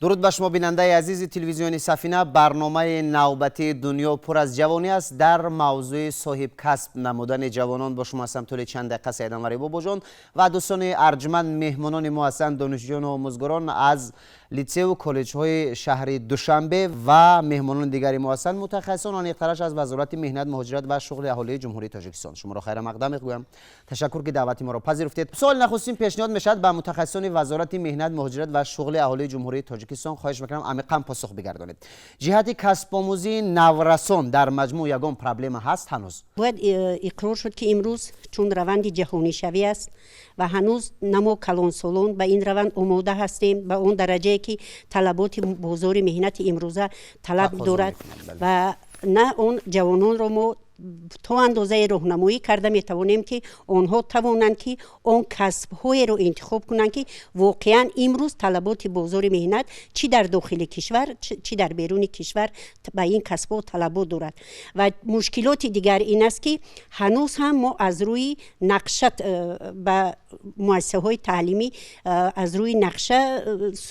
درود به شما بیننده عزیز تلویزیونی سفینه. برنامه نوبتی دنیا پر از جوانی است. در موضوع صاحب کسب نمودن جوانان با شما هستم طول چند دقیقه سیدان وریبو بجان و دوستان ارجمند مهمانان ما هستند، دانشجویان و آموزگاران از لیسه و کالج های شهر دوشنبه و مهمانان دیگری ما هستند، متخصصان آن اقتراش از وزارت مهنت، مهاجرت و شغل اهالی جمهوری تاجیکستان. شما را خیر مقدم میگویم. تشکر که دعوت ما را پذیرفتید. سوال نخستین پیشنهاد میشد به متخصصان وزارت مهنت، مهاجرت و شغل اهالی جمهوری تاجیکستان خواهش میکنم عمیقا پاسخ بگردانید. جهت کسب آموزی نورسان در مجموع یگان پرابلم هست هنوز؟ باید اقرار شد که امروز چون روند جهانی شوی است و هنوز نمو کلان سالون به این روند آماده هستیم به اون درجه که طلبات بازار مهنت امروزه طلب دارد و نه اون جوانان رو ما تا اندازه راهنمایی کرده می توانیم که آنها توانند که آن کسب های رو انتخاب کنند که واقعا امروز طلبات بازار مهنت چی در داخل کشور چی در بیرون کشور به این کسب ها طلبات دارد. و مشکلات دیگر این است که هنوز هم ما از روی نقشه به مؤسسه های تعلیمی از روی نقشه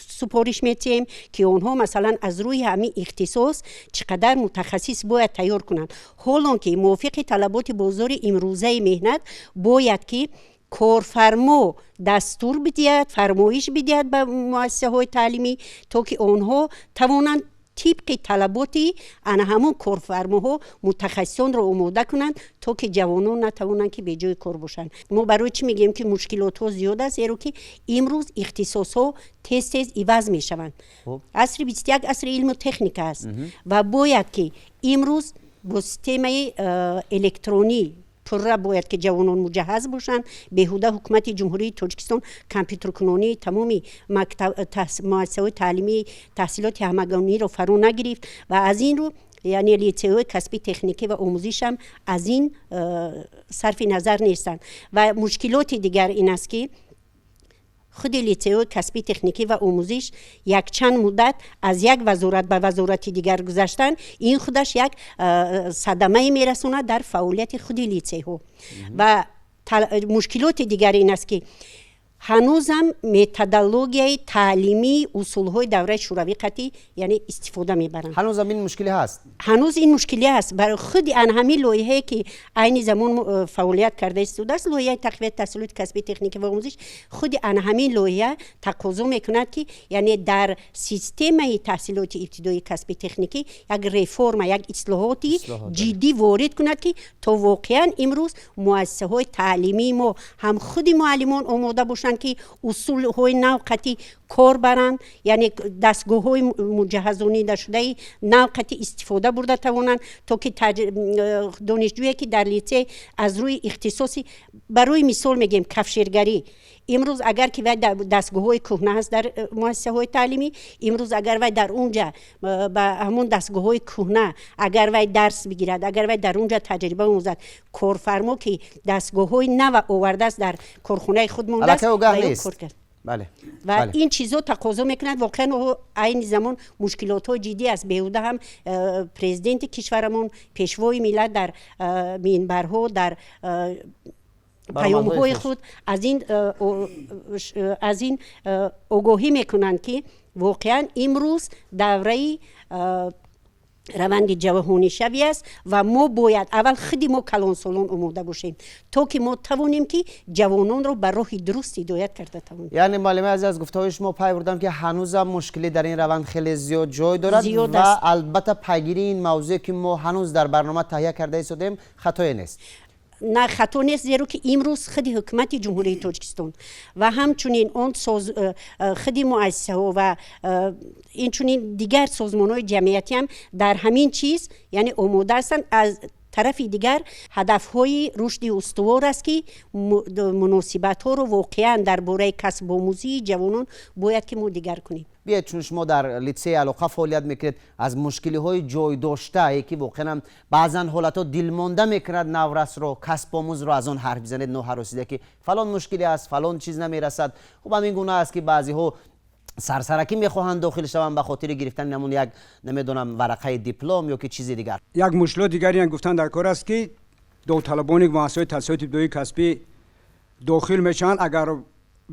سپارش میتیم که آنها مثلا از روی همین اختصاص چقدر متخصص باید تیار کنند، حالا که موافق طلبات بازار امروزه مهنت باید که کارفرما دستور بدهد، فرمایش بدهد به مؤسسه های تعلیمی تا که آنها توانند طبق طلباتی آن همون کارفرماها متخصصان را آماده کنند تا که جوانان نتوانند که به جای کار باشند. ما برای چی میگیم که مشکلات ها زیاد است؟ زیرا که امروز اختصاص ها تیز عوض میشوند. عصر 21 عصر علم و تکنیک است و باید که امروز با سیستم الکترونی پره باید که جوانان مجهز باشند. بهوده حکومت جمهوری تاجیکستان کامپیوتر کنونی تمامی مؤسسات تعلیمی تحصیلات همگانی را فرا نگرفت و از این رو یعنی لیسه های کسبی تکنیکی و آموزش هم از این صرف نظر نیستند. و مشکلات دیگر این است که خود لیسه های کسبی تکنیکی و آموزش یک چند مدت از یک وزارت به وزارت دیگر گذاشتن، این خودش یک صدمه میرسونه در فعالیت خود لیسه ها. و مشکلات دیگر این است که هنوزم متدولوژی تعلیمی اصولهای دوره شوروی قطعی یعنی استفاده میبرند. هنوز این مشکلی هست. هنوز این مشکلی هست. برای خود آن همین لایحه‌ای که عین زمان فعالیت کرده است لایحه تقویت تحصیلات کسبی تکنیکی و آموزش، خود آن همین لایحه تقاضا میکند که یعنی در سیستم تحصیلات ابتدایی کسبی تکنیکی یک رفرم یک اصلاحاتی جدی وارد کند که تا واقعا امروز مؤسسه های تعلیمی ما هم خود معلمان آماده باشند که اصول های نوقتی کار برند، یعنی دستگاه های مجهزانی شده نوقتی استفاده برده توانند تا که دانشجویی که در لیسه از روی اختصاصی برای مثال میگیم کفشیرگری، امروز اگر که وی دستگاه های کهنه هست در مؤسسه های تعلیمی، امروز اگر وی در اونجا با همون دستگاه های کهنه اگر وی درس بگیرد، اگر وی در اونجا تجربه آموزد، کارفرما که دستگاه های نو آورده است در کارخانه خود مونده است بله. و این چیزا تقاضا میکند واقعا عین زمان مشکلات های جدی است. بهوده هم پرزیدنت کشورمون پیشوای ملت در منبرها در پیام‌های خود از این آگاهی میکنند که واقعا امروز دوره روند جهانی شوی است و ما باید اول خودی ما کلان سالون آماده باشیم تا که ما توانیم که جوانان رو بر راه درست هدایت کرده توانیم. یعنی معلم عزیز از گفته‌های شما پی بردم که هنوز هم مشکلی در این روند خیلی زیاد جای دارد و البته پیگیری این موضوع که ما هنوز در برنامه تهیه کرده ایستادیم خطایی نیست. نه خطا نیست، زیرا که امروز خود حکومت جمهوری تاجیکستان و همچنین اون خود مؤسسه ها و اینچنین دیگر سازمان های جمعیتی هم در همین چیز یعنی آماده هستند. از طرف دیگر هدف های رشد استوار است که مناسبت ها رو واقعا درباره کسب آموزی جوانان باید که ما دیگر کنیم. بیاید چون شما در لیسه علاقه فعالیت میکنید از مشکلی های جای داشته که واقعا بعضا حالت ها دلمانده میکند نورس رو کسب آموز رو از آن حرف بزنید نو رسیده که فلان مشکلی است فلان چیز نمیرسد. خب همین گونه است که بعضی ها سرسرکی میخواهند داخل شوند به خاطر گرفتن نمون یک نمیدونم ورقه دیپلم یا که چیز دیگر. یک مشکل دیگری هم گفتن در کار است که داوطلبان مؤسسات تحصیلات ابتدایی کسبی داخل میشن اگر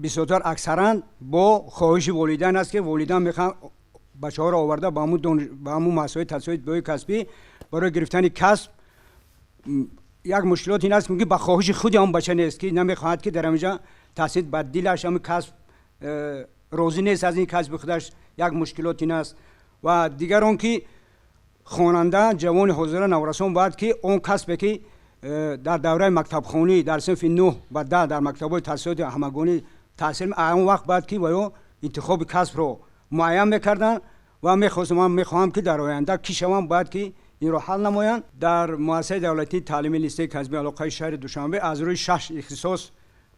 بسیار اکثرا با خواهش والدین است که والدین میخوان بچه‌ها را آورده به همون مسائل تحصیلات ابتدایی کسبی برای گرفتن کسب. یک مشکلات این است که به خواهش خود اون بچه نیست که نمیخواهد که در اینجا تحصیل بعد دلش هم کسب راضی نیست از این کسب خودش. یک مشکلات این است. و دیگر اون که خواننده جوان حاضر نورسان باید که اون کسب که در دوره مکتب خونی در صنف 9 و 10 در مکتب‌های تحصیلات همگانی تحصیل اون وقت باید که ویا انتخاب کسب رو معین میکردن و میخواهم که در آینده کیشوان باید که این رو حل نمایند. در مؤسسه دولتی تعلیمی لیسته کسبی علاقه شهر دوشنبه از روی 6 اختصاص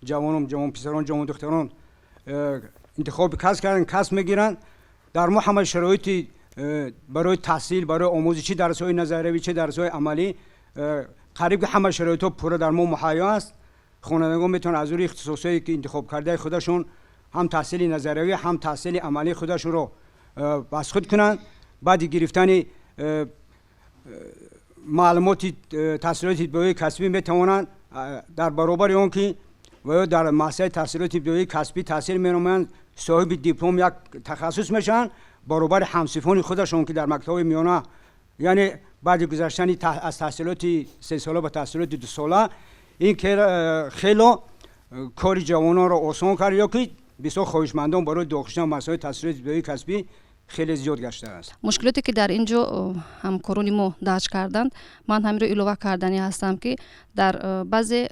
جوان پسران جوان دختران انتخاب کسب کردن، کسب میگیرن. در ما همه شرایط برای تحصیل، برای آموزشی درس‌های نظریه چه درس‌های عملی قریب همه شرایط پورا در ما مهیا است. خوانندگان میتونن از روی اختصاصی که انتخاب کرده خودشون هم تحصیل نظریه هم تحصیل عملی خودشون رو بس خود کنن. بعد گرفتن معلومات تحصیلات ابتدایی کسبی میتوانند در برابر اون که و در مؤسسه تحصیلات ابتدایی کسبی تحصیل می‌نمایند، صاحب دیپلم یک تخصص میشن برابر همصفان خودشون که در مکتب میانه، یعنی بعد گذشتن از تحصیلات 3 ساله به تحصیلات 2 ساله. این که خیلی کار جوانان را آسان کرد یا که بسیار خواهشمندان برای داخل مسائل تحصیلات ابتدایی کسبی خیلی زیاد گشته است. مشکلاتی که در اینجا همکاران ما درج کردند، من همین رو اضافه کردنی هستم که در بعضی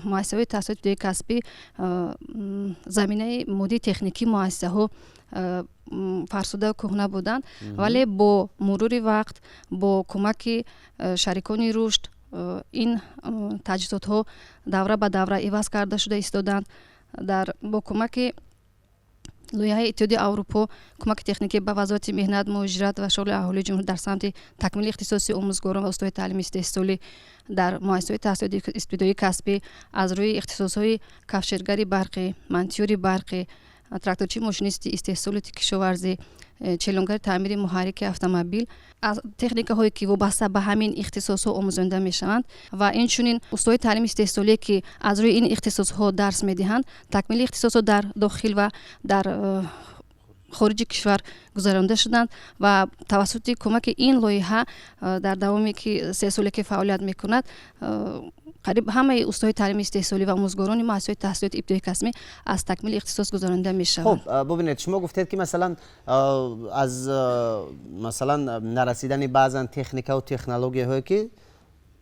مؤسسه‌های تحصیلات ابتدایی کسبی زمینه مدی تکنیکی مؤسسه ها فرسوده و کهنه بودند، ولی با مرور وقت با کمک شریکان رشد این تجهیزات ها دوره به دوره عوض کرده شده ایستادند. با کمک لایحه اتحادیه اروپا کمک تکنیکی به وزارت مهنت، مهاجرت و شغل اهالی جمهوری در سمت تکمیل اختصاصی آموزگاران و استادای تعلیم استحصالی در مؤسسه‌های تحصیلات ابتدایی کسبی از روی اختصاص‌های کفشگری برقی، منتیوری برقی، تراکتورچی ماشینیستی استحصالی کشاورزی، چلونگر تعمیر محرک اتومبیل از تکنیک‌هایی که وابسته به همین اختصاص‌ها آموزانده می‌شوند و اینچنین استادای تعلیم استحصالی که از روی این اختصاص‌ها درس می‌دهند تکمیل اختصاصات در داخل و در خارج کشور گذرانده شدند و توسط کمک این لایحه در دوامی که 3 سالی که فعالیت می‌کند قریب همه استادای تعلیم استحصالی و آموزگاران مؤسسه‌های تحصیلات ابتدایی کسبی از تکمیل اختصاص گذرانده می‌شوند. خب ببینید، شما گفتید که مثلا از مثلا نرسیدن بعضن تکنیک‌ها و تکنولوژی‌هایی که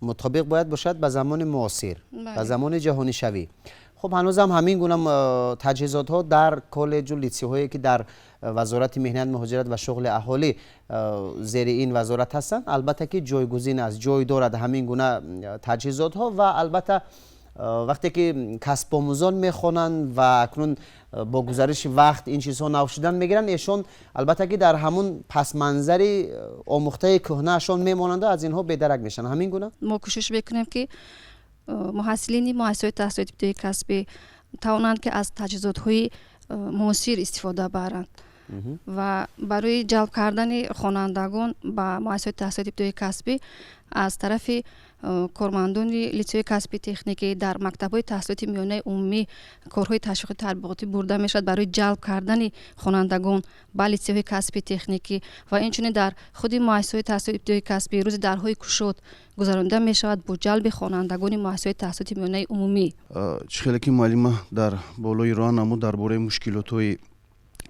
مطابق باید باشد به زمان معاصر، به زمان جهانی شوی. خب هنوز هم همین گونه تجهیزات ها در کالج و لیسه هایی که در وزارت مهنت، مهاجرت و شغل اهالی زیر این وزارت هستند البته که جایگزین است، جای دارد همین گونه تجهیزات ها. و البته وقتی که کسب آموزان میخوانند و اکنون با گذشت وقت این چیزها نو شدن میگیرن، ایشون البته که در همون پس منظری آموخته کهنه اشون میمانند از اینها بی‌درک میشن. همین گونه ما کوشش میکنیم که محصلین مؤسسه‌های تحصیلات ابتدایی کسبی توانند که از تجهیزات‌های معاصر استفاده برند و برای جلب کردن خوانندگان به مؤسسه‌های تحصیلات ابتدایی کسبی از طرف کارمندان لیسه کسبی تکنیکی در مکتب‌های تحصیلات میانه عمومی کارهای تشویقی تطبیقاتی برده میشد برای جلب کردن خوانندگان به لیسه کسبی تکنیکی و اینچنین در خود مؤسسه‌های تحصیلات ابتدایی کسبی روز درهای گشاد گذرانده می شود با جلب خوانندگان مؤسسه‌های تحصیلات میانه عمومی. خیلی که معلومه در بالای راه نمود درباره مشکلات‌های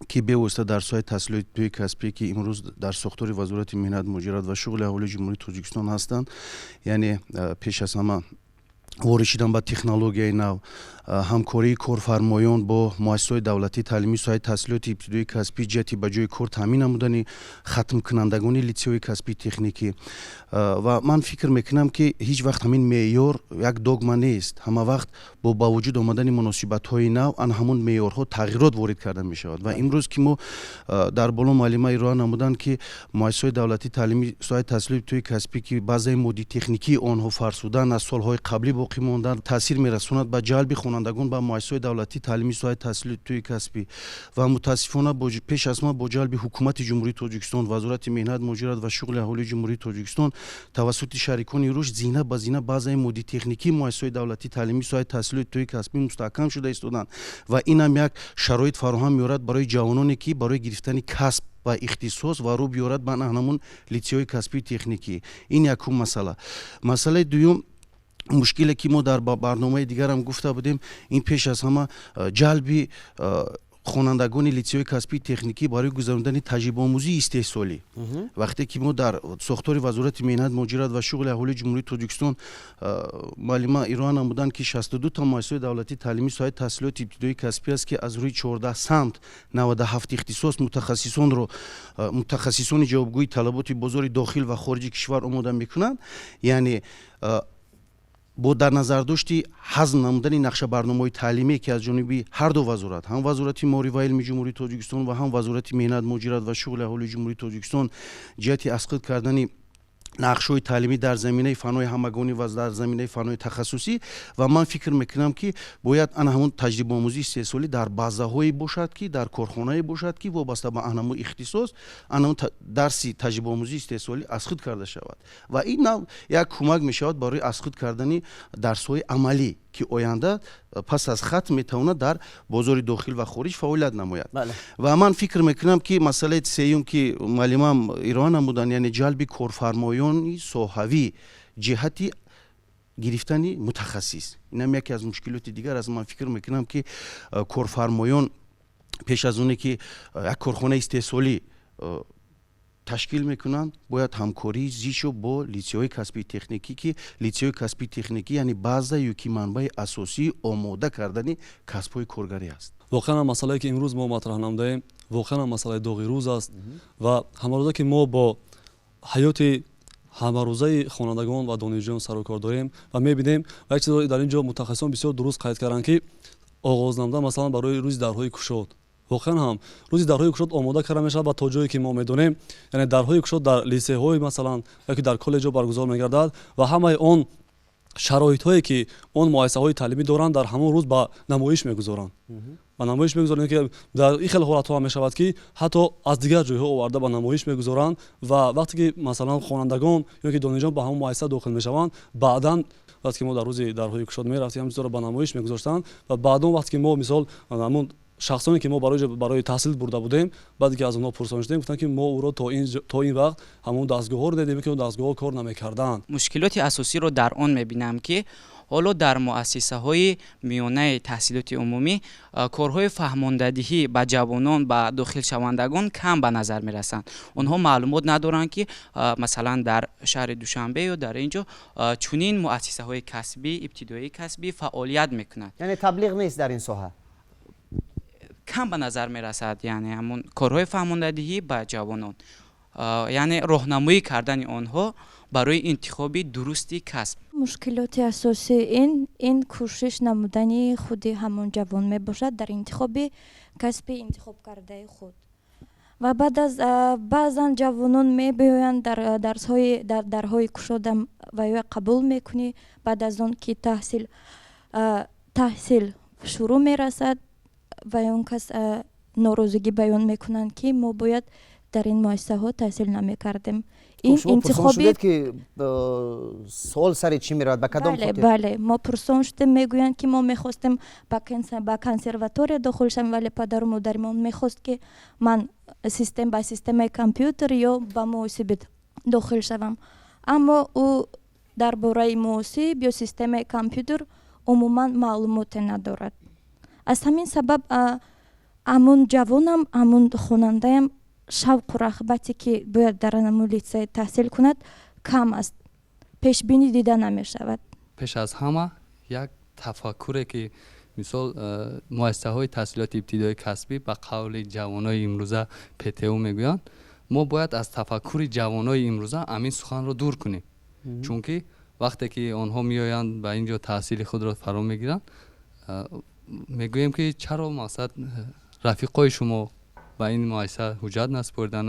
که به واسطه درس‌های تحصیلات ابتدایی کسبی که امروز در ساختار وزارت مهنت، مهاجرت و شغل اهالی جمهوری تاجیکستان هستند، یعنی پیش از همه وارد شدن به تکنولوژی نو، همکاری کارفرمایان با مؤسسات دولتی تعلیمی ساحه تحصیلات ابتدایی کسبی جهتی به جای کار تامین نمودن ختم کنندگان لیسه کسبی تکنیکی و من فکر میکنم که هیچ وقت همین معیار یک دگمه نیست، همه وقت با وجود آمدن مناسبت های نو ان همون معیارها تغییرات وارد کرده می شود و امروز که ما در بالا معلومه راه نمودن که مؤسسات دولتی تعلیمی ساحه تحصیلات ابتدایی کسبی که بعضی مدی تکنیکی آنها فرسودن از سالهای قبلی باقی ماندن تاثیر میرساند به جلب خوانندگان به مؤسسات دولتی تعلیمی ساحه تحصیلات ابتدایی کسبی و متاسفانه پیش از ما با جلب حکومت جمهوری تاجیکستان، وزارت مهنت، مهاجرت و شغل اهالی جمهوری تاجیکستان توسط شریکان رشد زینه به زینه بعضی مدی تکنیکی مؤسسات دولتی تعلیمی ساحه تحصیلات ابتدایی کسبی مستحکم شده ایستادند و این هم یک شرایط فراهم می‌آورد برای جوانانی که برای گرفتن کسب ба ихтисос ва рӯ биёрад ба ҳамон литсеҳои касбии техникӣ. Ин якум масъала. Масъалаи дуюм, мушкиле ки мо дар барномаи дигарам гуфта будем, ин пеш аз ҳама ҷалби хонандагони литсеҳои касбии техникӣ барои гузарондани таҷрибаомӯзии истеҳсолӣ. Вақте ки мо дар сохтори вазорати меҳнат, муҳоҷират ва шуғли аҳолии ҷумҳурии Тоҷикистон маълума ироа намуданд ки 62 та муассисаи давлатии таълимии соҳаи таҳсилоти ибтидоии касбӣ аст ки аз рӯи 14 самт 97 ихтисос мутахассисони ҷавобгӯи талаботи бозори дохил ва хориҷи кишвар омода мекунанд. Яъне бо дар назардошти ҳазм намудани нақшабарномаҳои таълимие ки аз ҷониби ҳарду вазорат, ҳам вазорати моъориф ва илми ҷумҳурии Тоҷикистон ва ҳам вазорати меҳнат, муҳоҷират ва шуғли аҳолии ҷумҳурии Тоҷикистон ҷиҳати асқит кардани нақшҳои таълимӣ дар заминаи фанҳои ҳамагонӣ ва дар заминаи фанҳои тахассусӣ ва ман фикр мекунам ки бояд ана ҳамон таҷрибаомӯзии истеҳсолӣ дар базаҳое бошад ки дар корхонае бошад ки вобаста ба ана ҳамон ихтисос ана ҳамон дарси таҷрибаомӯзии истеҳсолӣ асқит карда шавад ва ин нав як кӯмак мешавад барои асқит кардани дарсҳои амалӣ ки оянда пас аз хатм метавонад дар бозори дохил ва хориҷ фаъолият намояд. Ва ман фикр мекунам ки масъалаи сеюм ки маълимам ироа намуданд, яъне ҷалби корфармоёни соҳавӣ ҷиҳати гирифтани мутахассис, инам яке аз мушкилоти дигар аст. Ман фикр мекунам ки корфармоён пеш аз оне ки як корхонаи истеҳсолӣ ташкил мекунанд, бояд ҳамкории зичо бо литсеҳои касбии техникӣ ки литсеҳои касбии техникӣ яъне база ё ки манбаи асосии омода кардани касбҳои коргарӣ аст. воқеан масъалае ки имрӯз мо матраҳ намудаем воқеан масъалаи доғи рӯз аст ва ҳамарӯза ки мо бо ҳаёти ҳамарӯзаи хонандагон ва донишҷӯён сару кор дорем ва мебинем ва як чизе дар ин ҷо мутахассисон бисёр дуруст қайд карданд ки оғоз намуда масалан барои рӯзи дарҳои кушод воқеан ҳам рӯзи дарҳои кушод омода карда мешавад ба то ҷое ки мо медонем, яъне дарҳои кушод дар лисеҳои масалан яке дар коллеҷҳо баргузор мегардад ва ҳамаи он шароитҳое ки он муассисаҳои таълимӣ доранд дар ҳамон рӯз ба намоиш мегузоранд. Ба намоиш мегузоранд ки дар ин хеле ҳолатҳо ҳам мешавад ки ҳатто аз дигар ҷойҳо оварда ба намоиш мегузоранд ва вақте ки масалан хонандагон ё ки донишҷӯён ба ҳамон муассиса дохил мешаванд, баъдан вақте ки мо дар рӯзи дарҳои кушод мерафтем ҳамчизро ба намоиш мегузоштанд ва баъдон вақте ки мо мисол ҳамон шахсоне ки мо барои таҳсил бурда будем, баъде ки аз онҳо пурсониш дидем, гуфтанд ки мо ӯро то ин вақт ҳамон дастгоҳҳоро дидем ки он дастгоҳҳо кор намекарданд. мушкилоти асосиро дар он мебинам ки ҳоло дар муассисаҳои миёнаи таҳсилоти умумӣ корҳои фаҳмондадиҳӣ ба ҷавонон ба дохилшавандагон кам ба назар мерасанд. Онҳо маълумот надоранд ки масалан дар шаҳри Душанбе ё дар ин ҷо чунин муассисаҳои касбӣ, ибтидоии касбӣ фаъолият мекунанд. яъне таблиғ нест дар ин соҳа. кам ба назар мерасад, яъне ҳамон корҳои фаҳмондадиҳӣ ба ҷавонон, яъне роҳнамоӣ кардани онҳо барои интихоби дурусти касб. мушкилоти асосии ин кӯшиш намудани худи ҳамон ҷавон мебошад дар интихоби касби интихоб кардаи худ. ва баъд аз баъзан ҷавонон мебиёянд дар дарҳои кушода ва ё қабул мекунӣ, баъд аз он ки таҳсил шурӯъ мерасад ва он кас норозигӣ баён мекунанд ки мо бояд дар ин муассисаҳо таҳсил намекардем. ин интихоби ки суол сари чӣ меравад, ба кадом хотир? бале мо пурсон шудем, мегӯянд ки мо мехостем ба консерватория дохил шавем, вале падару модаримон мехост ки ман ба системаи компютер ё ба муосибит дохил шавам, аммо ӯ дар бораи муосиб ё системаи компютер умуман маълумоте надорад. аз ҳамин сабаб ҳамон ҷавонам ҳамон хонандаам шавқу рағбате ки бояд дар ҳамон литсей таҳсил кунад кам аст, пешбинӣ дида намешавад. пеш аз ҳама як тафаккуре ки мисол муассисаҳои таҳсилоти ибтидоии касбӣ ба қавли ҷавонои имрӯза ПТУ мегӯянд, мо бояд аз тафаккури ҷавонои имрӯза амин суханро дур кунем, чунки вақте ки онҳо меоянд ба ин ҷо таҳсили худро фаро мегиранд, мегӯем ки чаро мақсад рафиқои шумо ба ин муассиса ҳуҷҷат наспоридан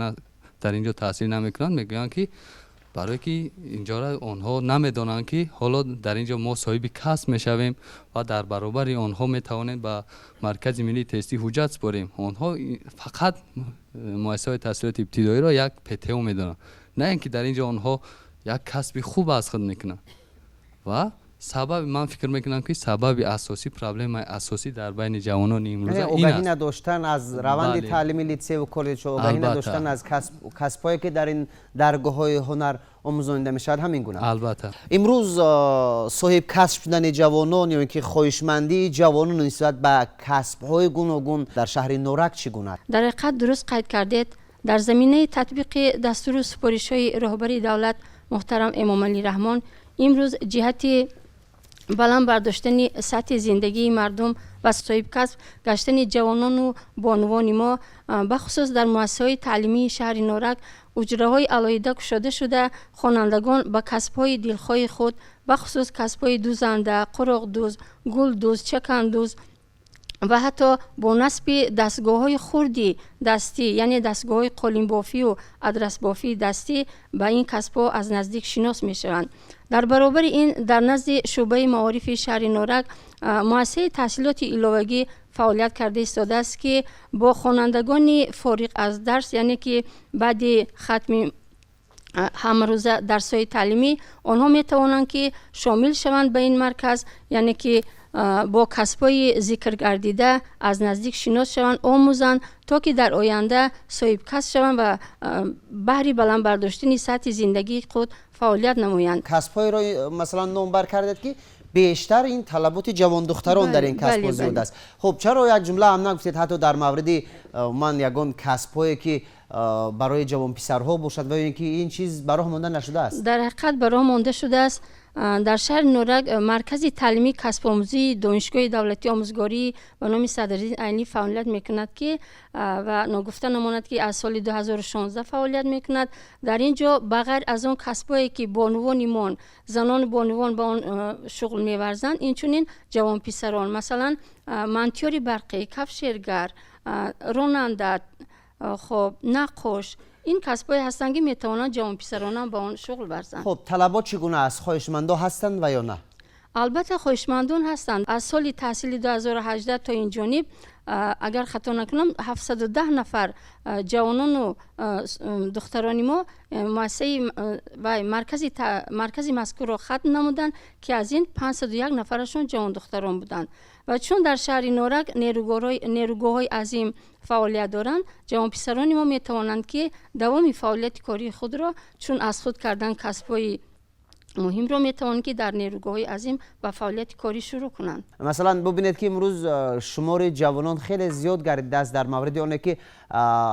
дар ин ҷо таҳсил намекунанд, мегӯянд ки барое ки инҷора онҳо намедонанд ки ҳоло дар ин ҷо мо соҳиби касб мешавем ва дар баробари онҳо метавонем ба маркази миллии тестӣ ҳуҷҷат спорем. онҳо фақат муассисаҳои таҳсилоти ибтидоиро як ПТУ медонанд, на ин ки дар ин ҷо онҳо як касби хуб аз худ мекунанд ва سبب من فکر میکنم که سبب اساسی پرابلم اساسی در بین جوانان امروز این اوگاهی است. نداشتن از روند بله. تعلیمی لیسه و کالج، اوگاهی البته. نداشتن از کسب‌هایی که در این درگاه‌های هنر آموزانده میشد، همین گونه. البته امروز صاحب کسب شدن جوانان یا اینکه خواهشمندی جوانان نسبت به کسب‌های گوناگون در شهر نورک چگونه است؟ در حقیقت درست قید کردید. در زمینه تطبیق دستور و سپارش‌های رهبری دولت محترم امام علی رحمان، امروز جهت بلند برداشتن سطح زندگی مردم و صاحب کسب گشتن جوانان و بانوان ما بخصوص در مؤسسه‌های تعلیمی شهر نورک اجراهای علیحده گشاده شده خوانندگان به کسب‌های دلخواه خود بخصوص کسب‌های دوزنده، قرق دوز، گل دوز، چکن دوز و حتی با نصب دستگاه‌های خردی دستی یعنی دستگاه‌های قالین بافی و ادرس بافی دستی به این کسب‌ها از نزدیک شناس می‌شوند. در برابر این در نزد شعبه معارف شهر نورک مؤسسه تحصیلات علاوگی فعالیت کرده ایستاده است که با خوانندگان فارغ از درس یعنی که بعد ختم همروزه درس‌های تعلیمی آنها می‌توانند که شامل شوند به این مرکز، یعنی که با کسب‌های ذکر گردیده از نزدیک شناس شوند، آموزند تا که در آینده صاحب کسب شوند و بهر بلند برداشتن سطح زندگی خود فعالیت نمایند. کسب‌های را مثلا نامبر کردید که بیشتر این طلبات جوان دختران در این کسب زیاد است. خب چرا یک جمله هم نگفتید حتی در مورد من یگان کسب‌هایی که برای جوان پسرها باشد و اینکه این چیز برای مانده نشده است؟ در حقیقت برای مانده شده است. در شهر نورک مرکز تعلیمی کسب آموزی دانشگاه دولتی آموزگاری به نام صدرالدین عینی فعالیت میکند که و نگفته نماند که از سال 2016 فعالیت میکند. در اینجا بغیر از آن کسبایی که بانوانمان زنان بانوان به آن شغل میورزند، اینچنین جوان پسران مثلا منتیاری برقی، کفشیرگر، راننده، خب نقاش، این کسب‌های هستند که میتوانند جوان پسران با آن شغل ورزند. خب طلبات چگونه است؟ خواهشمندا هستند و یا نه؟ البته خواهشمندان هستند. از سال تحصیلی 2018 تا این جانب اگر خطا نکنم 710 نفر جوانان و دختران ما مؤسسه و مرکزی مذکور را ختم نمودند که از این 501 نفرشون جوان دختران بودند. و چون در شهر نورک نیروگاه‌های عظیم فعالیت دارند، جوان پسران ما میتوانند که دوام فعالیت کاری خود را چون از خود کردن کسب‌های مهم رو میتوانند که در نیروگاه‌های عظیم و فعالیت کاری شروع کنند. مثلا ببینید که امروز شمار جوانان خیلی زیاد گردیده است در مورد آنه که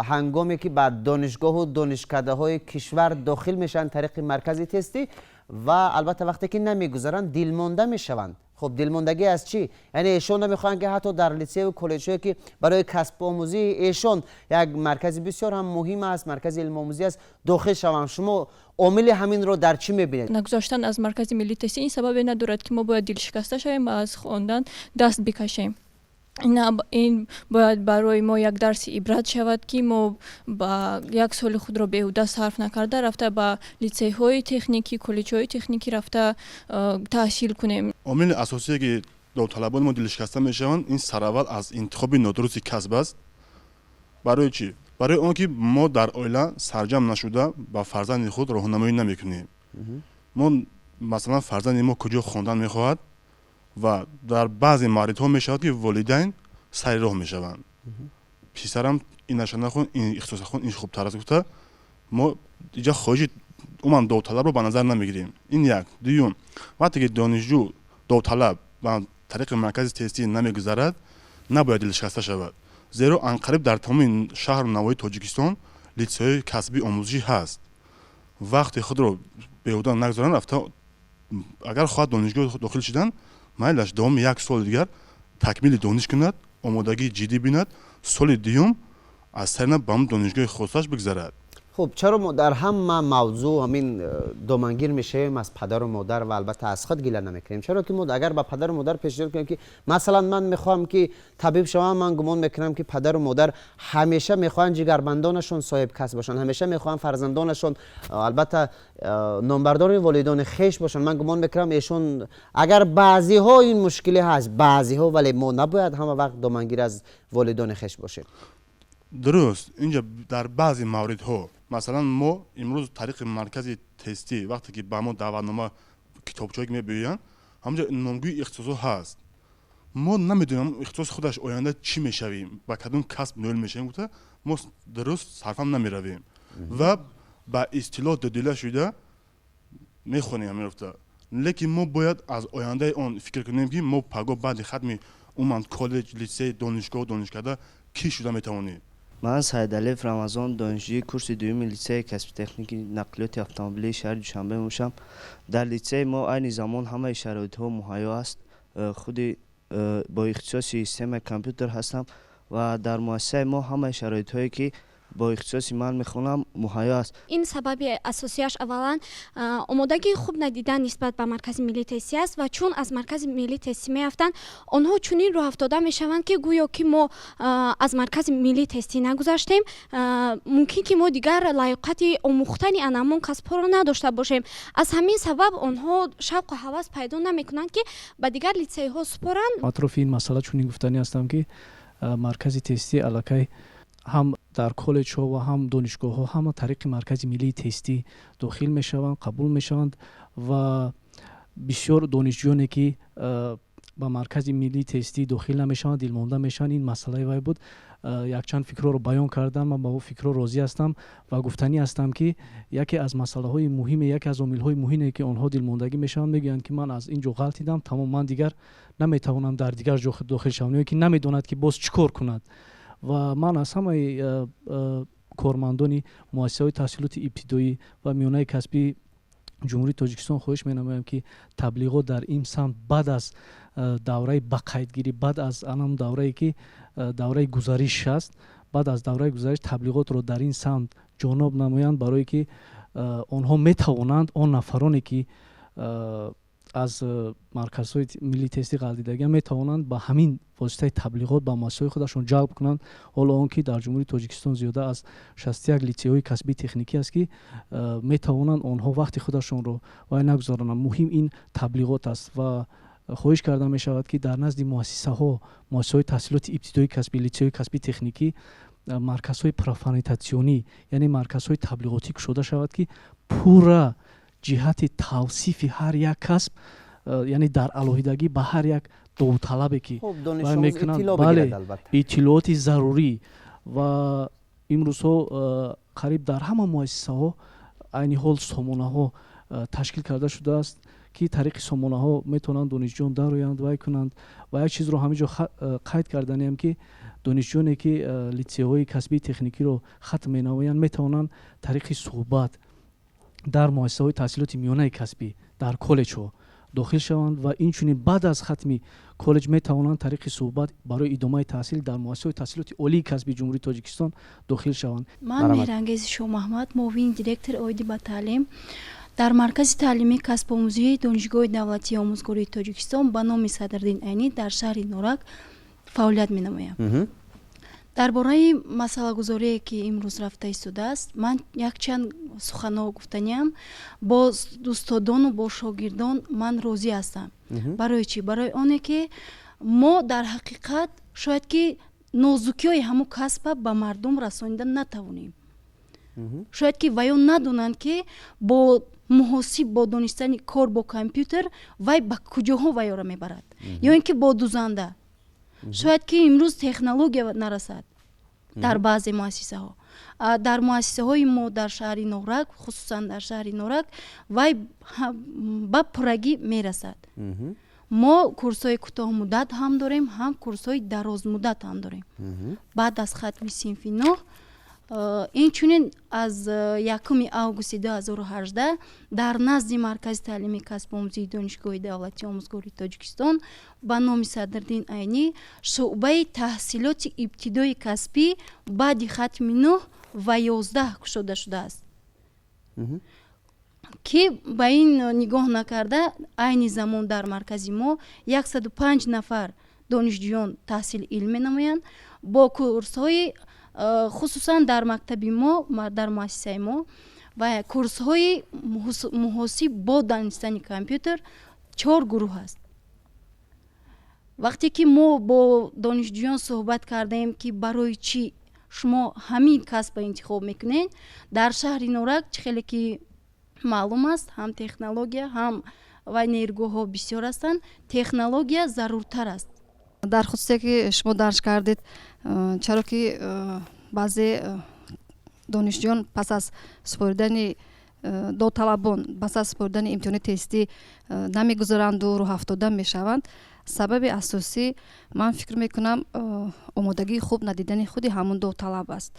هنگامی که به دانشگاه و دانشکده‌های کشور داخل میشن طریق مرکزی تستی و البته وقتی که نمیگذارن دلمانده میشوند. خب دلماندگی از چی؟ یعنی ایشون نمیخوان که حتی در لیسه و کالج‌هایی که برای کسب آموزی ایشون یک مرکز بسیار هم مهم است، مرکز علم آموزی است، داخل شوند. شما عامل همین رو در چی میبینید؟ نگذاشتن از مرکز ملی تحصیل این سبب ندارد که ما باید دل شکسته شویم و از خواندن دست بکشیم. این باید برای ما یک درس عبرت شود که ما با یک سال خود را بیهوده صرف نکرده رفته با لیسه های تکنیکی، کالج های تکنیکی رفته تحصیل کنیم. عامل اساسی که داوطلبان ما دل شکسته میشوند این سراول از انتخاب نادرست کسب است. برای چی؟ برای اون که ما در عائله سرجم نشده با فرزند خود راهنمایی نمیکنیم. ما مثلا فرزند ما کجا خواندن میخواهد و در بعضی موردها میشود که والدین سر راه میشوند. پسرم این نشانه خون، این اختصاص خون، این خوب تر است گفته ما اینجا خواهش عموما داوطلب رو به نظر نمیگیریم. این یک. دوم وقتی که دانشجو داوطلب به طریق مرکز تستی نمیگذرد نباید دل شکسته شود، زیرا انقریب در تمام شهر و نواحی تاجیکستان لیسه‌های کسبی آموزشی هست. وقتی خود رو بیهوده نگذارن رفته اگر خواهد دانشگاه داخل شدن مایلش دوام یک سال دیگر تکمیل دانش کند، آمادگی جدی بیند، سال دیوم از سر به دانشگاه خودش بگذرد. خب چرا ما در همه موضوع همین دامنگیر میشیم از پدر و مادر و البته از خود گله نمیکنیم؟ چرا که ما اگر با پدر و مادر پیشنهاد کنیم که مثلا من میخوام که طبیب شوم، من گمان میکنم که پدر و مادر همیشه میخوان جگربندانشون صاحب کسب باشن، همیشه میخوان فرزندانشون البته نامبردار والدین خیش باشن. من گمان میکنم ایشون اگر بعضی ها این مشکلی هست بعضی ها، ولی ما نباید همه وقت دامنگیر از والدین خیش باشیم. درست. اینجا در بعضی موردها مثلا ما امروز طریق مرکز تستی وقتی که با ما دعوتنامه کتابچه‌ای می‌بینن ҳамҷо номгӯи ихтисосҳо ҳаст. мо намедонам ихтисоси худаш оянда чӣ мешавем, ба кадом касб ноил мешавем, гуфта мо дуруст сарфам намеравем ва ба истилоҳ додила шуда мехонем мерафта. лекин мо бояд аз ояндаи он фикр кунем ки мо паго баъди хатми умуман коллеҷ, литсей, донишгоҳ, донишкада кӣ шуда метавонем. ман Саидалиев Рамазон донишҷӯи курси дуюми литсеи касби техники нақлиёти автомобилии шаҳри Душанбе мебошам. дар литсей мо айни замон ҳамаи шароитҳо муҳайё аст. худи бо ихтисоси системаи компютер ҳастам ва дар муассисаи мо ҳамаи шароитҳое ки бо ихтисоси ман мехонам муҳайё аст. ин сабаби асосияш аввалан омодагии хуб надидан нисбат ба маркази миллии тестӣ аст ва чун аз маркази миллии тестӣ меафтанд онҳо чунин роҳ афтода мешаванд ки гӯё ки мо аз маркази миллии тестӣ нагузаштем, мумкин ки мо дигар лаёқати омӯхтани анамон касбҳоро надошта бошем. аз ҳамин сабаб онҳо шавқу ҳавас пайдо намекунанд ки ба дигар литсейҳо супоранд. атрофи ин масъала чунин гуфтанӣ ҳастам ки маркази тестӣ аллакай ҳам дар коллеҷҳо ва ҳам донишгоҳҳо ҳама тариқи маркази миллии тестӣ дохил мешаванд, қабул мешаванд ва бисёр донишҷӯёне ки ба маркази миллии тестӣ дохил намешаванд, дилмонда мешаванд. ин масъалаи вай буд. якчанд фикрҳоро баён кардам. ман ба фикрҳо розӣ ҳастам ва гуфтанӣ ҳастам ки яке аз масъалаҳои муҳиме, яке аз омилҳои муҳиме ки онҳо дилмондагӣ мешаванд, мегӯянд ки ман аз ин ҷо ғалтидам, тамом, ман дигар наметавонам дар дигар ҷо дохил шавам, ё ки намедонад ки боз чӣ кор кунад. ва ман аз ҳамаи кормандони муассисаҳои таҳсилоти ибтидоӣ ва миёнаи касбии ҷумҳурии тоҷикистон хоҳиш менамоям ки таблиғот дар ин самт баъд аз давраи бақайдгирӣ, баъд аз анам даврае ки давраи гузариш аст, баъд аз давраи гузариш таблиғотро дар ин самт ҷоноб намоянд, барое ки онҳо метавонанд он нафароне ки аз марказҳои миллии тестӣ ғалдидагиам метавонанд ба ҳамин воситаи таблиғот ба муассисаҳои худашон ҷалб кунанд. ҳоло он ки дар ҷумҳурии тоҷикистон зиёда аз 61 литсейҳои касбии техникӣ аст ки метавонанд онҳо вақти худашонро вай нагузаронанд. муҳим ин таблиғот аст ва хоҳиш карда мешавад ки дар назди муассисаҳои таҳсилоти ибтидоии касби, литсейҳои касбии техникӣ марказҳои профанитатсионӣ, яъне марказҳои таблиғотӣ кушода шавад ки пурра ҷиҳати тавсифи ҳар як касб, яъне дар алоҳидагӣ ба ҳар як довталабе ки иттилооти зарурӣ. ва имрӯзҳо қариб дар ҳама муассисаҳо айни ҳол сомонаҳо ташкил карда шудааст ки тариқи сомонаҳо метавонанд донишҷӯён дароянд вай кунанд. ва як чизро ҳамин ҷо қайд карданем ки донишҷӯёне ки литсейҳои касбии техникиро хатм менамоянд метавонанд тариқи суҳбат дар муассисаҳои таҳсилоти миёнаи касбӣ дар коллеҷҳо дохил шаванд ва инчунин баъд аз хатми коллеҷ метавонанд тариқи суҳбат барои идомаи таҳсил дар муассисаҳои таҳсилоти олии касбии ҷумҳурии тоҷикистон дохил шаванд. ман меҳрангези шоҳмаҳмад, муовини директори оиди ба таълим дар маркази таълимии касбомӯзии донишгоҳи давлатии омӯзгории тоҷикистон ба номи Садриддин Айнӣ дар шаҳри Норак фаъолият менамоям. дар бораи масъалагузорие ки имрӯз рафта истодааст, ман якчанд суханҳо гуфтаниам. бо устодону бо шогирдон ман розӣ ҳастам. барои чӣ? барои оне ки мо дар ҳақиқат шояд ки нозукиҳои ҳамун касба ба мардум расонида натавонем. шояд ки ваён надонанд ки бо муҳосиб бо донистани кор бо компютер вай ба куҷоҳо вайёро мебарад, ё ин ки бо дузанда. шояд ки имрӯз технология нарасад дар баъзе муассисаҳо. дар муассисаҳои мо дар шаҳри Норак, хусусан дар шаҳри Норак, вай ба пуррагӣ мерасад. мо курсҳои кӯтоҳмуддат ҳам дорем, ҳам курсҳои дарозмуддат ҳам дорем. баъд аз хатми синфи 9 инчунин аз 1 августи 2018 дар назди маркази таълимии касбомӯзии донишгоҳи давлатии омӯзгории тоҷикистон ба номи Садриддин Айнӣ шуъбаи таҳсилоти ибтидоии касбӣ баъди хатми 9 ва 11 кушода шудааст ки ба ин нигоҳ накарда айни замон дар маркази мо 105 нафар донишҷӯён таҳсили илм менамоянд бо курсҳои хусусан дар мактаби мо, дар муассисаи мо ва курсҳои муҳосиб бо донистани компютер 4 гурӯҳ аст. вақте ки мо бо донишҷӯён суҳбат кардаем ки барои чӣ шумо ҳамин касбро интихоб мекунед, дар шаҳри Норак чӣ хеле ки маълум аст, ҳам технология, ҳам ва нергоҳо бисёр ҳастанд, технология заруртар аст. дар хусусе ки шумо дарж кардед, чаро ки баъзе донишҷӯён пас аз супоридани додталабон пас аз супоридани имтиҳони тестӣ намегузаранду роҳафтода мешаванд. сабаби асосӣ ман фикр мекунам омодагии хуб надидани худи ҳамон додталаб аст.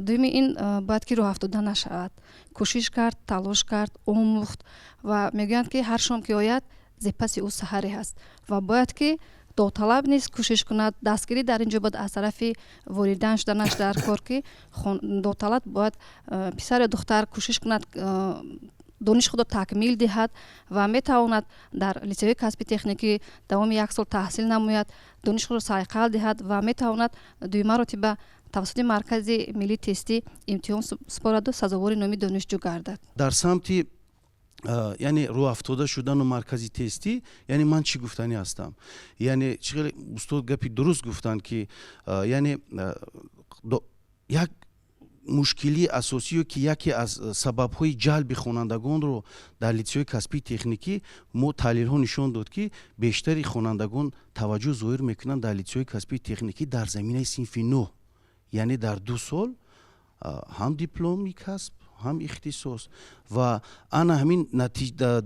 дуюми ин бояд ки роҳафтода нашавад, кӯшиш кард, талош кард, омӯхт ва мегӯянд ки ҳар шом ки ояд зепаси ӯ саҳаре ҳаст ва бояд ки додталаб низ кӯшиш кунад. Дастгирӣ дар ин ҷо бояд аз тарафи волидайн шуданаш дар кор ки додталаб бояд писар ё духтар кӯшиш кунад дониши худро такмил диҳад ва метавонад дар литсеҳои касби техникӣ давоми 1 сол таҳсил намояд, дониши худро сайқал диҳад ва метавонад дуюм маротиба тавассути маркази миллии тестӣ имтиҳон супораду сазовори номи донишҷӯ гардад. дар самти яъне роҳафтода шудану маркази тестӣ, яъне ман чӣ гуфтанӣ ҳастам, яъне чиқадр устод гапи дуруст гуфтанд ки яъне як мушкилии асосиё ки яке аз сабабҳои ҷалби хонандагонро дар литсеҳои касбии техникӣ мо таҳлилҳо нишон дод ки бештари хонандагон таваҷҷӯҳ зоҳир мекунанд дар литсеҳои касбии техникӣ дар заминаи синфи 9, яъне дар 2 сол ҳам дипломи касб ҳам ихтисос ва ана ҳамин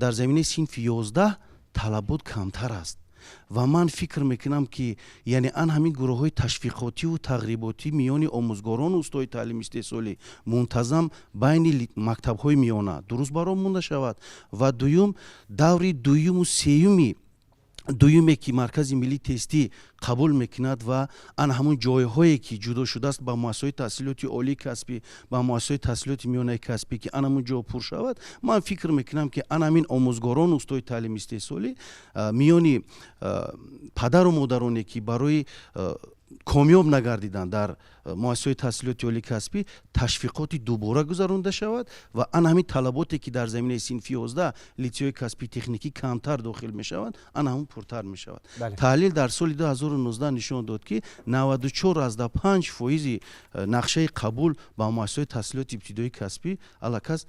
дар заминаи синфи 11 талабот камтар аст ва ман фикр мекунам ки яъне ан ҳамин гурӯҳҳои ташвиқотиву тарғиботӣ миёни омӯзгорону устои таълими истеҳсолӣ мунтазам байни мактабҳои миёна дуруст баром монда шавад ва дуюм даври дуюму сеюми дуюме ки маркази миллии тестӣ қабул мекунад ва ан ҳамон ҷойҳое ки ҷудо шудааст ба муассисаҳои таҳсилоти олии касбӣ ба муассисаҳои таҳсилоти миёнаи касбӣ ки ан ҳамон ҷо пур шавад, ман фикр мекунам ки ан ҳамин омӯзгорону устои таълими истеҳсолӣ миёни падару модароне ки барои комёб нагардидан дар муассисаҳои таҳсилоти олии касбӣ ташвиқоти дубора гузаронда шавад ва ан ҳамин талаботе ки дар заминаи синфи 11 литсеҳои касбии техникӣ камтар дохил мешаванд, ан ҳамон пуртар мешавад. таҳлил дар соли 2019 нишон дод ки 94.5% нақшаи қабул ба муассисаҳои таҳсилоти ибтидоии касбӣ аллакас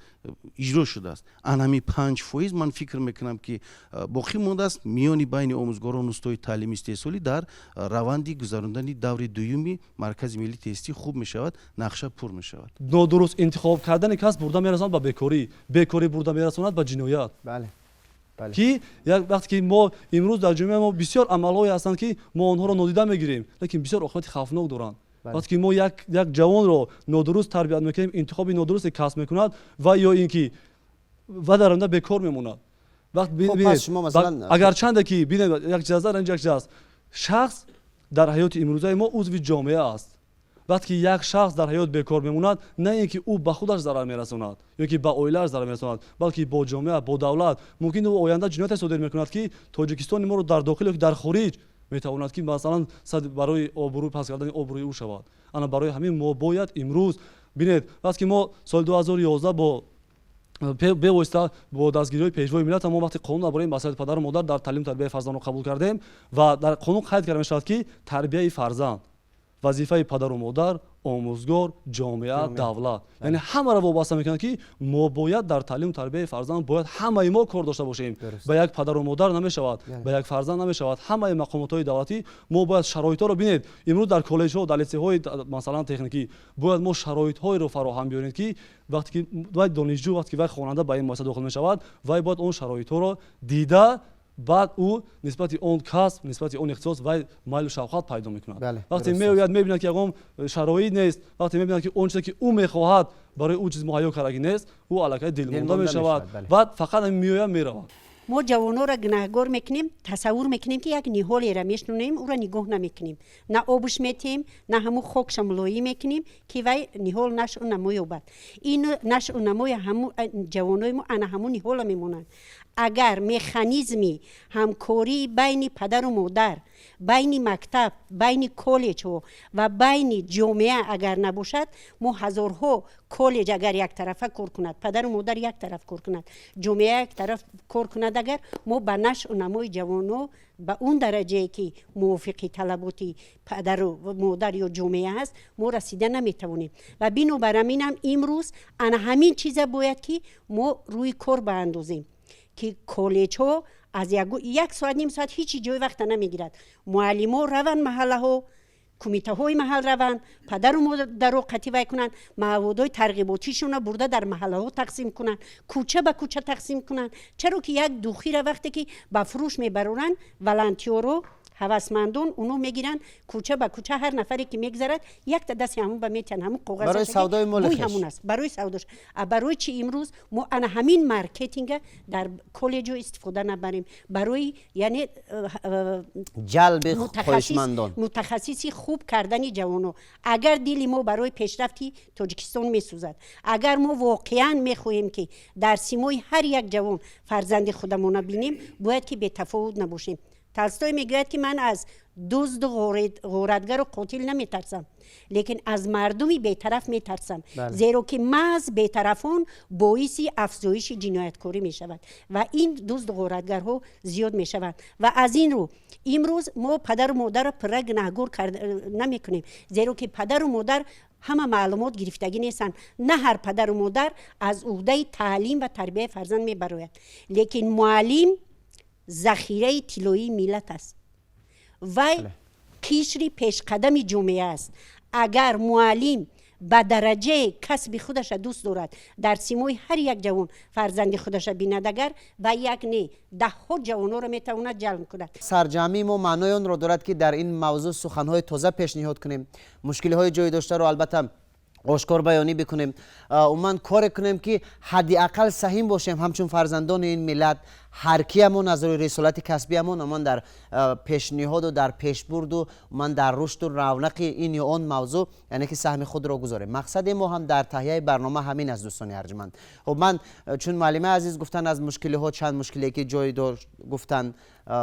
иҷро шудааст. ан ҳамин 5% ман фикр мекунам ки боқӣ мондааст миёни байни омӯзгорону устои таълими истеҳсолӣ дар раванди гузарондани даври дуюми маркази миллии тестӣ хуб мешавад, нақша пур мешавад. нодуруст интихоб кардани касб бурда мерасонад ба бекорӣ, бекорӣ бурда мерасонад ба ҷиноят. ки вақте ки мо имрӯз дар ҷомеаи мо бисёр амалҳое ҳастанд ки мо онҳоро нодида мегирем, лекин бисёр оқибати хавфнок доранд. вақте ки мо як ҷавонро нодуруст тарбият мекунем, интихоби нодурусте касб мекунад ва ё ин ки ва дар оянда бекор мемонад. агар чанде ки бинед як ҷаз як ҷаз шахс дар ҳаёти имрӯзаи мо узви ҷомеа аст. вақте ки як шахс дар ҳаёт бекор мемонад, на ин ки ӯ ба худаш зарар мерасонад ё ки ба оилааш зарар мерасонад, балки бо ҷомеа, бо давлат мумкин ӯ оянда ҷинояте содир мекунад ки тоҷикистони моро дар дохил ё ки дар хориҷ метавонад ки масалан барои обрӯ пас кардани обрӯи ӯ шавад. ана барои ҳамин мо бояд имрӯз бинед вақте ки мо соли 2011 бевосита бо дастгириҳои пешвои миллат мо вақте қонун дар бораи масъулияти падару модар дар таълиму тарбияи фарзандро қабул кардем ва дар қонун қайд карда мешавад ки тарбияи фарзанд вазифаи падару модар, омӯзгор, ҷомеа, давлат, яъне ҳамаро вобаста мекунад ки мо бояд дар таълиму тарбияи фарзанд бояд ҳамаи мо кор дошта бошем. ба як падару модар намешавад, ба як фарзанд намешавад, ҳамаи мақомотҳои давлатӣ мо бояд шароитҳоро бинед. имрӯз дар коллеҷҳо, дар литсеҳои масалан техникӣ бояд мо шароитҳоеро фароҳам биёрем ки вақте ки вай донишҷӯ вақте ки вай хонанда ба ин муассиса дохил мешавад, вай бояд он шароитҳоро дида баъд ӯ нисбати он касб, нисбати он ихтисос вай майлу шавқат пайдо мекунад. вақте меояд мебинад ки ягон шароит нест, вақте мебинад ки он чизе ки ӯ мехоҳад барои ӯ чиз муҳайё кардаги нест, ӯ аллакай дилмонда мешавад, баъд фақат меояд меравад. мо ҷавонҳоро гунаҳгор мекунем, тасаввур мекунем ки як ниҳолеро мешнунем, ӯро нигоҳ намекунем, на обуш метем, на ҳамун хокша мулоӣ мекунем ки вай ниҳол нашу намо ёбад. ин нашу намои ҳамун ҷавонои мо ана ҳамун ниҳола мемонанд. агар механизми ҳамкории байни падару модар, байни мактаб, байни коллеҷҳо ва байни ҷомеа агар набошад, мо ҳазорҳо коллеҷ агар яктарафа кор кунад, падару модар як тараф кор кунад, ҷомеа як тараф кор кунад, агар мо ба нашу намои ҷавонҳо ба он дараҷае ки мувофиқи талаботи падару модар ё ҷомеа ҳаст, мо расида наметавонем. ва бинобар ҳаминам имрӯз ана ҳамин чиза бояд ки мо рӯи кор баандозем که کالج ها از یک ساعت نیم ساعت هیچی جای وقت نمیگیرد. معلم ها روند محله ها، کمیته های محل روند، پدر و مادر رو قطعی کنن، مواد های ترغیباتیشون رو برده در محله ها تقسیم کنن، کوچه به کوچه تقسیم کنن. چرا که یک دوخی رو وقتی که به فروش میبرونن ولنتیورو هوسمندان اونو میگیرن کوچه به کوچه، هر نفری که میگذرد یک تا دست همون به میتن همون کاغذ برای سودای ملکش همون است، برای سوداش. برای چی امروز ما انا همین مارکتینگ در کالج استفاده نبریم، برای یعنی جلب خواهشمندان متخصصی خوب کردن جوانو. اگر دل ما برای پیشرفتی تاجیکستان میسوزد، اگر ما واقعا میخواهیم که در سیمای هر یک جوان فرزند خودمون بینیم، باید که بی‌تفاوت نباشیم. تالستوی میگوید که من از دزد و غارتگر و قاتل نمیترسم، لیکن از مردمی بیطرف میترسم. زیرا که محض بیطرفان باعث افزایش جنایتکاری میشود و این دزد و غارتگرها زیاد میشوند. و از این رو امروز ما پدر و مادر را پرگ نهگور نمیکنیم، زیرا که پدر و مادر همه معلومات گرفتگی نیستن. نه هر پدر و مادر از عهده تعلیم و تربیت فرزند میبراید، لیکن معلم ذخیره طلایی ملت است و قشری پیش قدم جامعه است. اگر معلم به درجه کسب خودش دوست دارد، در سیمای هر یک جوان فرزند خودش بیند، اگر و یک نه 10 جوان را میتواند جلب کند. سرجمی ما معنای آن را دارد که در این موضوع سخنهای تازه پیشنهاد کنیم، مشکل های جای داشته رو البته آشکار بیانی بکنیم، من کار کنیم که حداقل سهیم باشیم همچون فرزندان این ملت. هر کیمون از روی رسالت کسبیمون من در پیشنهاد و در پیشبرد و من در رشد و رونق این یا آن موضوع یعنی که سهم خود را گذاریم. مقصد ما هم در تهیه برنامه همین از دوستان ارجمند. خب من چون معلمه عزیز گفتن از مشکل ها چند مشکلی که جای داشت گفتن،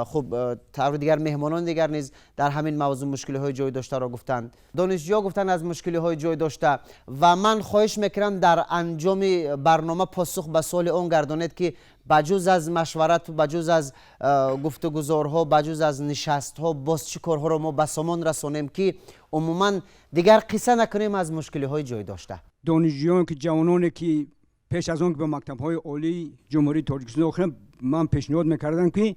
خب طور دیگر مهمانان دیگر نیز در همین موضوع مشکل های جای داشته را گفتن، دانشجوها گفتن از مشکل های جای داشته و من خواهش میکنم در انجام برنامه پاسخ به سوال اون گردانید که بجز از مشورت، بجز از گفتگوزارها، بجز از نشستها، باز چی کارها را ما به سامان رسانیم که عموما دیگر قصه نکنیم از مشکلی های جای داشته. دانشجویان که جوانانی که پیش از اون که به مکتب های عالی جمهوری تاجیکستان داخل، من پیشنهاد میکردم که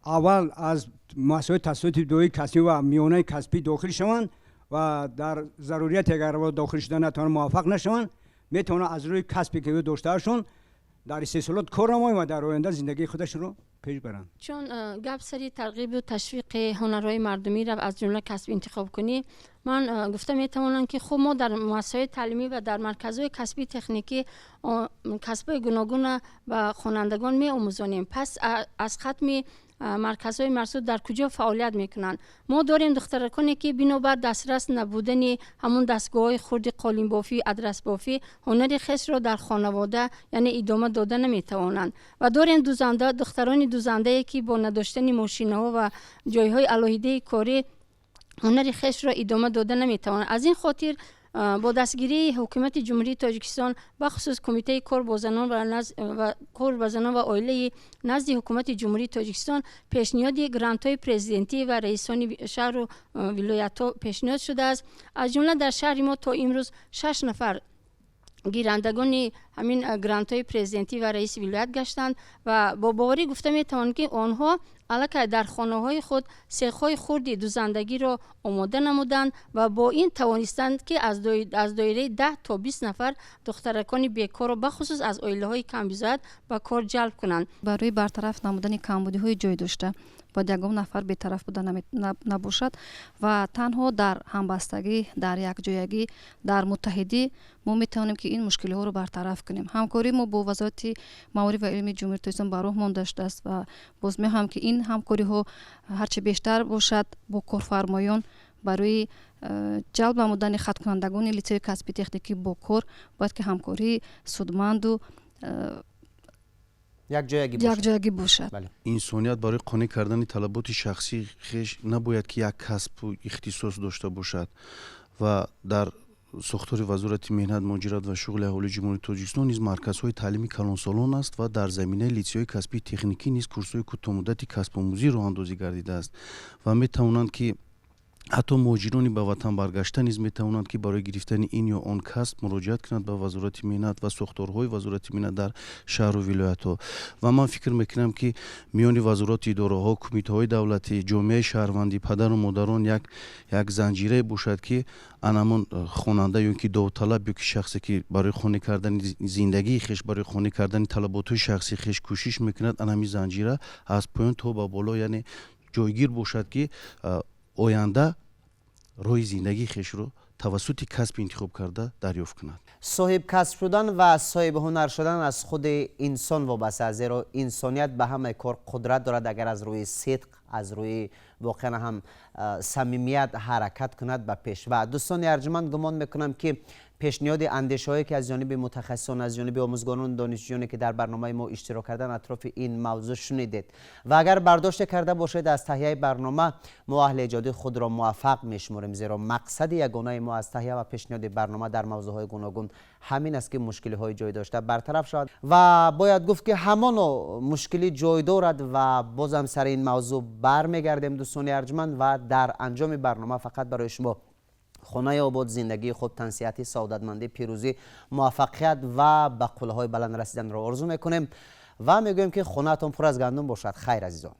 اول از مؤسسات تحصیلاتی ابتدایی کسبی و میانه کسبی داخل شوند و در ضروریت اگر داخل شدن نتوان موفق نشوند، میتونن از روی کسبی که داشتهشون در استثمارات کار نمایم و در آینده زندگی خودشون رو پیش برن. چون گپ سری ترغیب و تشویق هنرهای مردمی را از جمله کسب انتخاب کنی، من گفتم میتوانم که خب ما در مؤسسات تعلیمی و در مرکزهای کسبی تکنیکی کسب‌های گوناگون و خوانندگان می آموزانیم. پس از ختم مرکزهای مرصود در کجا فعالیت میکنن؟ ما داریم دخترکانی که بنابر دسترس نبودن همون دستگاه‌های خرد قالین بافی، ادرس بافی، هنر خاص را در خانواده یعنی ادامه داده نمیتوانند و داریم دختران دوزنده که با نداشتن ماشین‌ها و جایهای علاهیده کاری هنر خاص را ادامه داده نمیتوانند. از این خاطر با دستگیری حکومت جمهوری تاجیکستان به خصوص کمیته کار با زنان و عائله نزد حکومت جمهوری تاجیکستان پیشنهاد گرانت های پرزیدنتی و رئیسان شهر و ولایت ها پیشنهاد شده است. از جمله در شهر ما تا امروز 6 نفر گیرندگان همین گرانت های پرزیدنتی و رئیس ولایت گشتند و با باوری گفته میتوانند که آنها الکی در خانه های خود سیخ‌های خرد دوزندگی را آماده نمودند و با این توانستند که از دایره 10 تا 20 نفر دخترکان بیکار را بخصوص از عائله های کمبود به کار جلب کنند. برای برطرف نمودن کمبودی های جای داشته باید یگام نفر بی‌طرف بوده نباشد و تنها در همبستگی، در یک جایگی، در متحدی ما میتوانیم که این مشکل ها رو برطرف کنیم. همکاری ما با وزارت مالی و علمی جمهوری تاجیکستان بر راه مانده است و باز می‌خواهم که این همکاری ها هرچه بیشتر باشد با کارفرمایان برای جلب نمودن خط کنندگان لیسه کسبی تکنیکی با کار باید که همکاری سودمند و یک جایگی باشد. بله. انسانیت برای قانع کردن طلبات شخصی خیش نباید که یک کسب و اختصاص داشته باشد و در ساختار وزارت مهنت مهاجرت و شغل اهالی جمهوری تاجیکستان نیز مرکزهای تعلیمی کلانسالان است و در زمینه لیسه‌های کسبی تکنیکی نیز کورس‌های کوتاه مدتی کسب آموزی راه اندازی گردیده است و می‌توانند که ҳатто муҳоҷирони ба ватан баргашта низ метавонанд ки барои гирифтани ин ё он касб муроҷиат кунанд ба вазорати меҳнат ва сохторҳои вазорати меҳнат дар шаҳру вилоятҳо. Ва ман фикр мекунам ки миёни вазорати идораҳо, кумитаҳои давлатӣ, ҷомеаи шаҳрвандӣ, падару модарон як занҷирае бошад ки анамон хонанда ё ки довталаб ё ки шахсе ки барои хонӣ кардани зиндагии хеш, барои хонӣ кардани талаботҳои шахсии хеш кӯшиш мекунад, анами занҷира аз поён то ба боло яъне ҷойгир бошад ки оянда роҳи зиндагии хешро тавассути касб интихоб карда дарёфт кунад. соҳиб касб шудан ва соҳиби ҳунар шудан аз худи инсон вобаста аст, зеро инсоният ба ҳамаи кор қудрат дорад агар аз рӯи сидқ, аз рӯи воқеан ҳам самимият ҳаракат кунад ба пеш. Ва дӯстони арҷуманд, гумон мекунам ки пешниҳоди андешаҳое ки аз ҷониби мутахассисон, аз ҷониби омӯзгорону донишҷӯёне ки дар барномаи мо иштирок карданд атрофи ин мавзӯъ шунидед. Ва агар бардоште карда бошед аз таҳияи барнома, мо аҳли эҷоди худро муваффақ мешуморем, зеро мақсади ягонаи мо аз таҳия ва пешниҳоди барнома дар мавзӯъҳои гуногун ҳамин аст ки мушкилиҳои ҷой дошта бартараф шавад. Ва бояд гуфт ки ҳамоно мушкилӣ ҷой дорад ва бозам сари ин мавзӯъ бармегардем дӯстони арҷуманд ва дар анҷоми барнома фақат барои шумо хонаи обод, зиндагии хуб, тансиҳатӣ, саодатмандӣ, пирӯзӣ, муваффақият ва ба қулаҳои баланд расиданро орзу мекунем ва мегӯем ки хонаатон пур аз гандум бошад. хайр азизон.